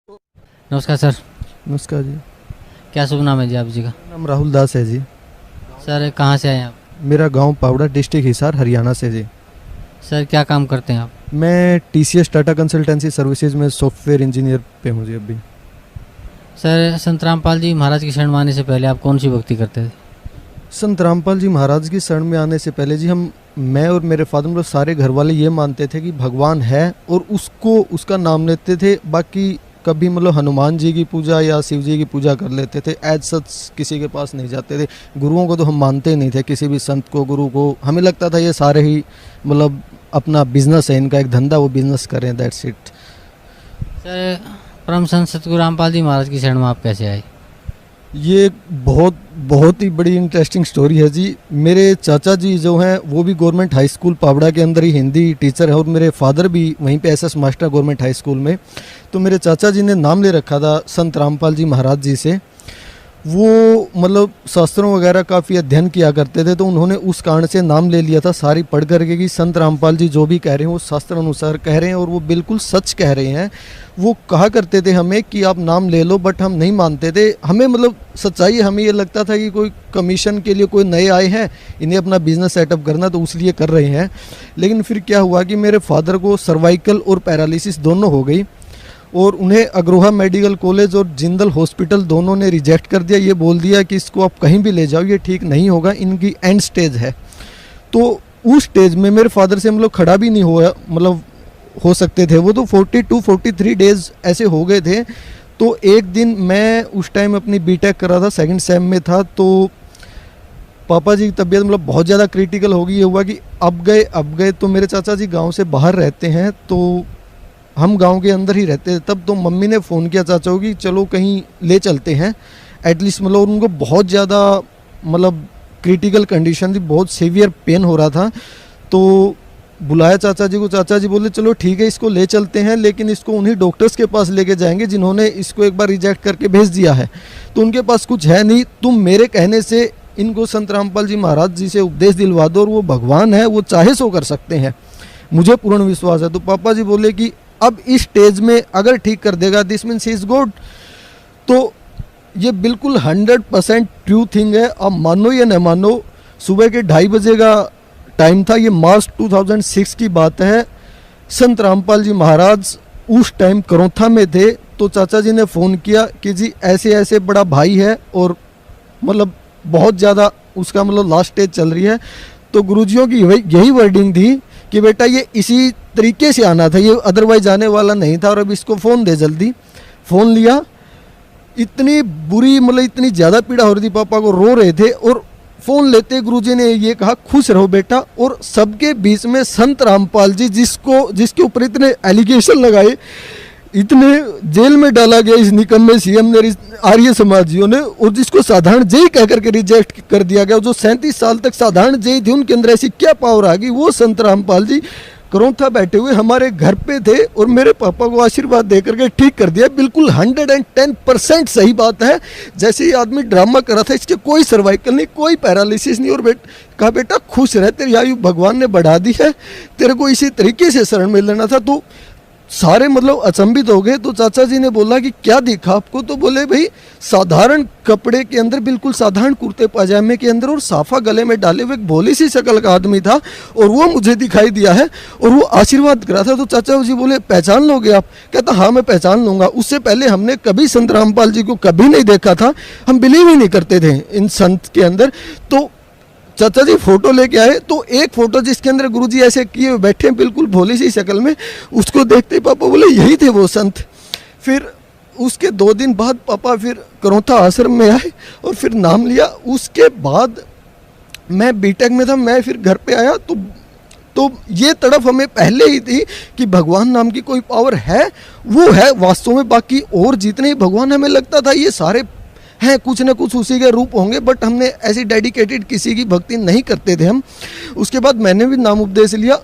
नमस्कार सर। नमस्कार जी। क्या शुभ नाम है जी आप जी का? नाम राहुल दास है जी। सर कहाँ से आए हैं आप? मेरा गांव पावड़ा, डिस्ट्रिक्ट हिसार, हरियाणा से जी। सर क्या काम करते हैं आप? मैं टीसीएस टाटा कंसल्टेंसी सर्विसेज में सॉफ्टवेयर इंजीनियर पे हूँ जी अभी। सर संत रामपाल जी महाराज की शरण में आने से पहले आप कौन सी भक्ति करते थे? संत रामपाल जी महाराज की शरण में आने से पहले जी मैं और मेरे फादर मतलब सारे घर वाले ये मानते थे कि भगवान है और उसका नाम लेते थे। बाकी कभी मतलब हनुमान जी की पूजा या शिव जी की पूजा कर लेते थे। एज सच किसी के पास नहीं जाते थे। गुरुओं को तो हम मानते ही नहीं थे, किसी भी संत को, गुरु को। हमें लगता था ये सारे ही मतलब अपना बिजनेस है, इनका एक धंधा, वो बिजनेस करें, दैट्स इट। सर परम संत सतगुरु रामपाल जी महाराज की शरण में आप कैसे आए? ये बहुत ही बड़ी इंटरेस्टिंग स्टोरी है जी। मेरे चाचा जी जो हैं वो भी गवर्नमेंट हाई स्कूल पावड़ा के अंदर ही हिंदी टीचर है और मेरे फादर भी वहीं पे SS master government high school में। तो मेरे चाचा जी ने नाम ले रखा था संत रामपाल जी महाराज जी से। वो मतलब शास्त्रों वगैरह काफ़ी अध्ययन किया करते थे, तो उन्होंने उस कारण से नाम ले लिया था सारी पढ़ करके कि संत रामपाल जी जो भी कह रहे हैं वो शास्त्र अनुसार कह रहे हैं और वो बिल्कुल सच कह रहे हैं। वो कहा करते थे हमें कि आप नाम ले लो, बट हम नहीं मानते थे। हमें मतलब सच्चाई, हमें ये लगता था कि कोई कमीशन के लिए कोई नए आए हैं, इन्हें अपना बिजनेस सेटअप करना, तो उसलिए कर रहे हैं। लेकिन फिर क्या हुआ कि मेरे फादर को सर्वाइकल और पैरालिसिस दोनों हो गई और उन्हें अग्रोहा मेडिकल कॉलेज और जिंदल हॉस्पिटल दोनों ने रिजेक्ट कर दिया। ये बोल दिया कि इसको आप कहीं भी ले जाओ, ये ठीक नहीं होगा, इनकी एंड स्टेज है। तो उस स्टेज में मेरे फादर से हम लोग खड़ा भी नहीं हुआ, मतलब हो सकते थे। वो तो 42-43 डेज ऐसे हो गए थे। तो एक दिन मैं उस टाइम अपनी बीटेक कर रहा था, सेकंड सेम में था। तो पापा जी की तबीयत मतलब बहुत ज़्यादा क्रिटिकल हो गई। ये हुआ कि अब गए। तो मेरे चाचा जी गाँव से बाहर रहते हैं, तो हम गांव के अंदर ही रहते थे तब। तो मम्मी ने फ़ोन किया चाचा को कि चलो कहीं ले चलते हैं एटलीस्ट। मतलब उनको बहुत ज़्यादा मतलब क्रिटिकल कंडीशन थी, बहुत सीवियर पेन हो रहा था। तो बुलाया चाचा जी को। चाचा जी बोले चलो ठीक है, इसको ले चलते हैं, लेकिन इसको उन्हीं डॉक्टर्स के पास लेके जाएंगे जिन्होंने इसको एक बार रिजेक्ट करके भेज दिया है। तो उनके पास कुछ है नहीं, तुम मेरे कहने से इनको संत रामपाल जी महाराज जी से उपदेश दिलवा दो और वो भगवान है, वो चाहे सो कर सकते हैं, मुझे पूर्ण विश्वास है। तो पापा जी बोले कि अब इस स्टेज में अगर ठीक कर देगा this means he is good. तो ये बिल्कुल 100% ट्रू थिंग है। आप मानो या न मानो, सुबह के 2:30 बजे का टाइम था। ये मार्च 2006 की बात है। संत रामपाल जी महाराज उस टाइम करौथा में थे। तो चाचा जी ने फ़ोन किया कि जी ऐसे ऐसे बड़ा भाई है और मतलब बहुत ज़्यादा उसका मतलब लास्ट स्टेज चल रही है। तो गुरुजियों की यही वर्डिंग थी कि बेटा ये इसी तरीके से आना था, ये अदरवाइज आने वाला नहीं था, और अब इसको फ़ोन दे जल्दी। फ़ोन लिया। इतनी बुरी मतलब इतनी ज़्यादा पीड़ा हो रही थी, पापा को रो रहे थे। और फ़ोन लेते गुरुजी ने ये कहा खुश रहो बेटा। और सबके बीच में संत रामपाल जी जिसके ऊपर इतने एलिगेशन लगाए, इतने जेल में डाला गया इस निकम्मे सीएम ने, आर्य समाजियों ने, और जिसको साधारण जेई कह करके रिजेक्ट कर दिया गया। जो 37 साल तक साधारण जेई थे, उनके अंदर ऐसी क्या पावर आ गई। वो संत रामपाल जी करौथा बैठे हुए हमारे घर पे थे और मेरे पापा को आशीर्वाद दे करके ठीक कर दिया। बिल्कुल 110% सही बात है। जैसे ये आदमी ड्रामा कर रहा था, इसके कोई सर्वाइकल नहीं, कोई पैरालिसिस नहीं। और कहा बेटा खुश रह, तेरी आयु भगवान ने बढ़ा दी है, तेरे को इसी तरीके से शरण में लेना था। तो सारे मतलब अचंभित हो गए। तो चाचा जी ने बोला कि क्या दिखा आपको? तो बोले भाई साधारण कपड़े के अंदर, बिल्कुल साधारण कुर्ते पाजामे के अंदर और साफा गले में डाले हुए एक भोली सी शक्ल का आदमी था और वो मुझे दिखाई दिया है और वो आशीर्वाद करा था। तो चाचा जी बोले पहचान लोगे आप? कहता हाँ मैं पहचान लूँगा। उससे पहले हमने कभी संत रामपाल जी को कभी नहीं देखा था, हम बिलीव ही नहीं करते थे इन संत के अंदर। तो चाचा जी फोटो लेके आए। तो एक फोटो जिसके अंदर गुरुजी ऐसे किए हुए बैठे हैं बिल्कुल भोली सी शक्ल में, उसको देखते ही पापा बोले यही थे वो संत। फिर उसके 2 दिन बाद पापा फिर करौथा आश्रम में आए और फिर नाम लिया। उसके बाद मैं बीटेक में था, मैं फिर घर पे आया। तो ये तड़फ हमें पहले ही थी कि भगवान नाम की कोई पावर है, वो है वास्तव में। बाकी और जितने ही भगवान हमें लगता था ये सारे हैं, कुछ ना कुछ उसी के रूप होंगे, बट हमने ऐसी डेडिकेटेड किसी की भक्ति नहीं करते थे हम। उसके बाद मैंने भी नाम उपदेश लिया।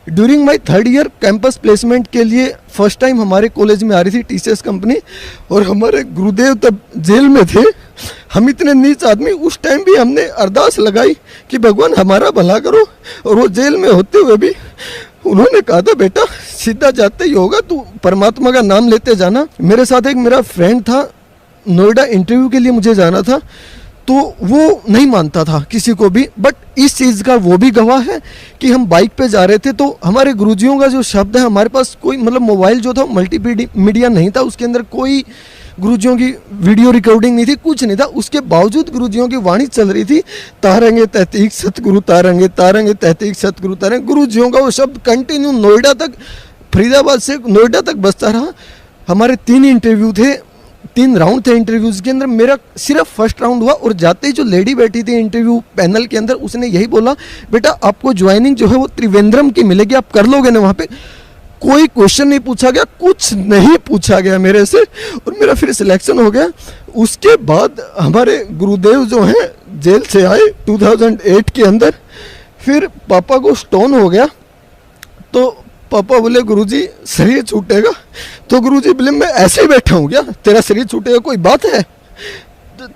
During my 3rd year campus placement के लिए फर्स्ट टाइम हमारे कॉलेज में आ रही थी टीसीएस कंपनी, और हमारे गुरुदेव तब जेल में थे। हम इतने नीच आदमी, उस टाइम भी हमने अरदास लगाई कि भगवान हमारा भला करो, और वो जेल में होते हुए भी उन्होंने कहा था बेटा सीधा जाते ही होगा, तू परमात्मा का नाम लेते जाना। मेरे साथ एक मेरा फ्रेंड था, नोएडा इंटरव्यू के लिए मुझे जाना था, तो वो नहीं मानता था किसी को भी, बट इस चीज़ का वो भी गवाह है कि हम बाइक पे जा रहे थे तो हमारे गुरुजियों का जो शब्द है, हमारे पास कोई मतलब मोबाइल जो था मल्टीमीडिया नहीं था, उसके अंदर कोई गुरुजियों की वीडियो रिकॉर्डिंग नहीं थी, कुछ नहीं था, उसके बावजूद गुरुजियों की वाणी चल रही थी, तारंगे तहतीक सतगुरु तारंगे, तारंगे तहतीक सतगुरु तारंगे। गुरुजियों का वो शब्द कंटिन्यू नोएडा तक, फरीदाबाद से नोएडा तक बजता रहा। हमारे 3 इंटरव्यू थे, 3 राउंड थे इंटरव्यूज़ के अंदर, मेरा सिर्फ फर्स्ट राउंड हुआ और जाते ही जो लेडी बैठी थी इंटरव्यू पैनल के अंदर, उसने यही बोला बेटा आपको ज्वाइनिंग जो है वो त्रिवेंद्रम की मिलेगी, आप कर लोगे ना वहाँ पे। कोई क्वेश्चन नहीं पूछा गया, कुछ नहीं पूछा गया मेरे से, और मेरा फिर सिलेक्शन हो गया। उसके बाद हमारे गुरुदेव जो हैं जेल से आए 2008 के अंदर, फिर पापा को स्टोन हो गया, तो पापा बोले गुरुजी शरीर छूटेगा, तो गुरुजी बोले मैं ऐसे ही बैठा हूँ क्या, तेरा शरीर छूटेगा कोई बात है,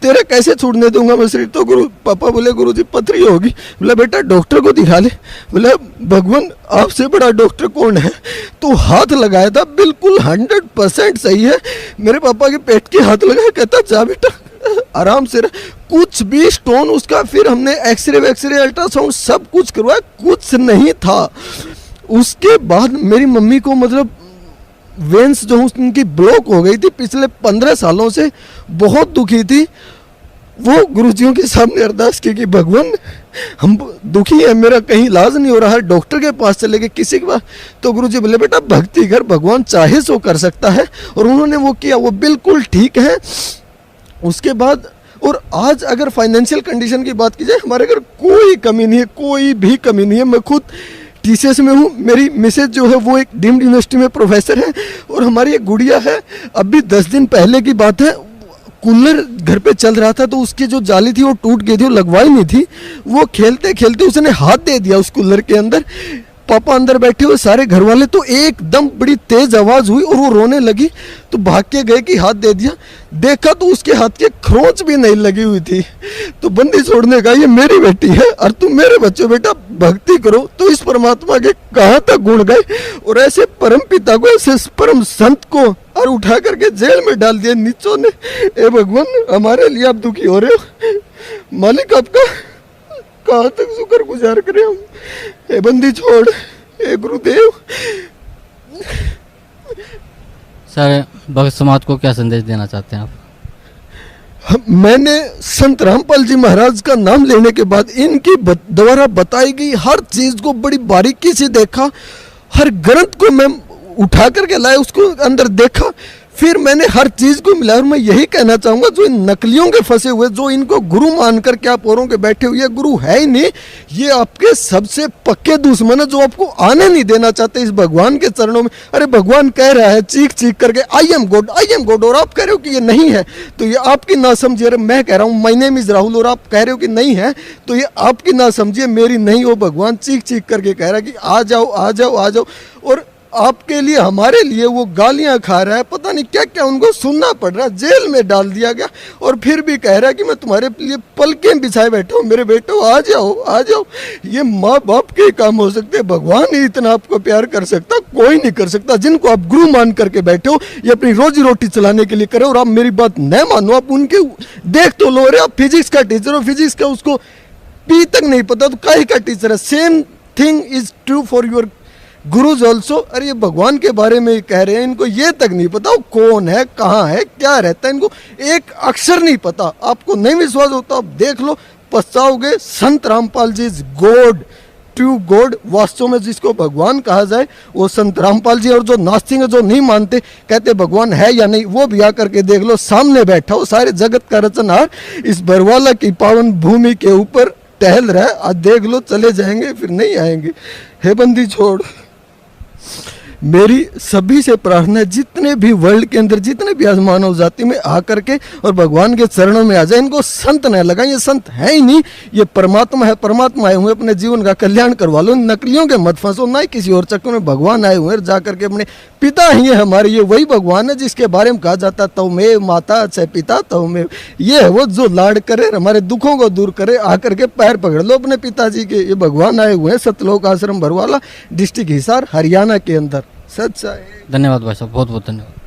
तेरा कैसे छूटने दूंगा मैं शरीर। तो पापा बोले गुरुजी पथरी होगी। बोला बेटा डॉक्टर को दिखा ले। बोला भगवान आपसे बड़ा डॉक्टर कौन है। तो हाथ लगाया था, बिल्कुल 100% सही है, मेरे पापा के पेट के हाथ लगाया, कहता जा बेटा आराम से रह, कुछ भी स्टोन उसका, फिर हमने एक्सरे अल्ट्रासाउंड सब कुछ करवाया, कुछ नहीं था। उसके बाद मेरी मम्मी को मतलब वेंस जो उनकी ब्लॉक हो गई थी पिछले 15 सालों से, बहुत दुखी थी। वो गुरुजियों के सामने अरदास की कि भगवान हम दुखी है, मेरा कहीं इलाज नहीं हो रहा है, डॉक्टर के पास चले गए, किसी के पास। तो गुरुजी बोले बेटा भक्ति कर, भगवान चाहे सो कर सकता है, और उन्होंने वो किया, वो बिल्कुल ठीक है। उसके बाद और आज अगर फाइनेंशियल कंडीशन की बात की जाए, हमारे घर कोई कमी नहीं है, कोई भी कमी नहीं है। मैं खुद टीसीएस में हूँ, मेरी मिसेज जो है वो एक डीम्ड यूनिवर्सिटी में प्रोफेसर है, और हमारी एक गुड़िया है, अभी 10 दिन पहले की बात है, कूलर घर पे चल रहा था तो उसकी जो जाली थी वो टूट गई थी, वो लगवाई नहीं थी, वो खेलते खेलते उसने हाथ दे दिया उस कूलर के अंदर। पापा अंदर बैठे हुए, सारे घर वाले, तो एकदम बड़ी तेज आवाज हुई और वो रोने लगी, तो भाग के गए कि हाथ दे दिया, देखा तो उसके हाथ के खरोंच भी नहीं लगी हुई थी। तो बंदी छोड़ने का, ये मेरी बेटी है और तुम मेरे बच्चे, बेटा भक्ति करो। तो इस परमात्मा के कहाँ तक गुण गए, और ऐसे परम पिता को, ऐसे परम संत को और उठा करके जेल में डाल दिया नीचों ने। ए भगवान हमारे लिए आप दुखी हो रहे हो, मालिक आपका कहाँ तक शुक्र गुजार करें हम। ए बंदी छोड़, ए गुरुदेव। सर भक्त समाज को क्या संदेश देना चाहते हैं आप? मैंने संत रामपाल जी महाराज का नाम लेने के बाद इनकी द्वारा बताई गई हर चीज को बड़ी बारीकी से देखा, हर ग्रंथ को मैं उठा करके लाया, उसको अंदर देखा, फिर मैंने हर चीज को मिलाया। और मैं यही कहना चाहूंगा, जो इन नकलियों के फंसे हुए, जो इनको गुरु मानकर के आप औरों के बैठे हुए, ये गुरु है ही नहीं, ये आपके सबसे पक्के दुश्मन है, जो आपको आने नहीं देना चाहते इस भगवान के चरणों में। अरे भगवान कह रहा है चीख चीख करके I am God, I am God, और आप कह रहे हो कि ये नहीं है, तो ये आपकी ना समझिए। अरे मैं कह रहा हूँ माय नेम इज राहुल, और आप कह रहे हो कि नहीं है, तो ये आपकी ना समझिए, मेरी नहीं हो। भगवान चीख चीख करके कह रहा है कि आ जाओ आ जाओ आ जाओ, और आपके लिए हमारे लिए वो गालियां खा रहा है, पता नहीं क्या क्या उनको सुनना पड़ रहा है, जेल में डाल दिया गया, और फिर भी कह रहा है कि मैं तुम्हारे लिए पलकें बिछाए बैठा हूँ, मेरे बेटो आ जाओ आ जाओ। ये माँ बाप के काम हो सकते, भगवान ही इतना आपको प्यार कर सकता, कोई नहीं कर सकता। जिनको आप गुरु मान करके बैठे हो, ये अपनी रोजी रोटी चलाने के लिए करे, और आप मेरी बात न मानो, आप उनके देख तो लो। रहे आप फिजिक्स का टीचर हो, फिजिक्स का उसको पी तक नहीं पता, तो काहे का टीचर है। Same thing is true for your gurus also. अरे ये भगवान के बारे में कह रहे हैं, इनको ये तक नहीं पता वो कौन है, कहाँ है, क्या रहता है, इनको एक अक्षर नहीं पता। आपको नहीं विश्वास होता आप देख लो, पछताओगे। संत Rampal ji is God, true God, वास्तव में जिसको भगवान कहा जाए वो संत रामपाल जी। और जो नास्तिक है, जो नहीं मानते, कहते भगवान है या नहीं, वो भी आकर के देख लो, सामने बैठा हो, सारे जगत का रचनहार इस बरवाला की पावन भूमि के ऊपर टहल रहा है। आज देख लो, चले जाएंगे फिर नहीं आएंगे। हे बंदी छोड़, मेरी सभी से प्रार्थना है, जितने भी वर्ल्ड के अंदर जितने भी आज मानव जाति में आकर के और भगवान के चरणों में आ जाए। इनको संत न लगाएं, ये संत है ही नहीं, ये परमात्मा है। परमात्मा आए हुए अपने जीवन का कल्याण करवा लो, नकलियों के मत फंसो, ना ही किसी और चक्कर में। भगवान आए हुए जाकर के अपने पिता ही है हमारे, ये वही भगवान है जिसके बारे में कहा जाता तव में माता चाहे पिता तव में। ये है वो जो लाड करे, हमारे दुखों को दूर करे, आकर के पैर पकड़ लो अपने पिताजी के। ये भगवान आए हुए हैं सतलोक आश्रम बरवाला, डिस्ट्रिक्ट हिसार, हरियाणा के अंदर। सच्चा है। धन्यवाद भाई साहब, बहुत बहुत धन्यवाद।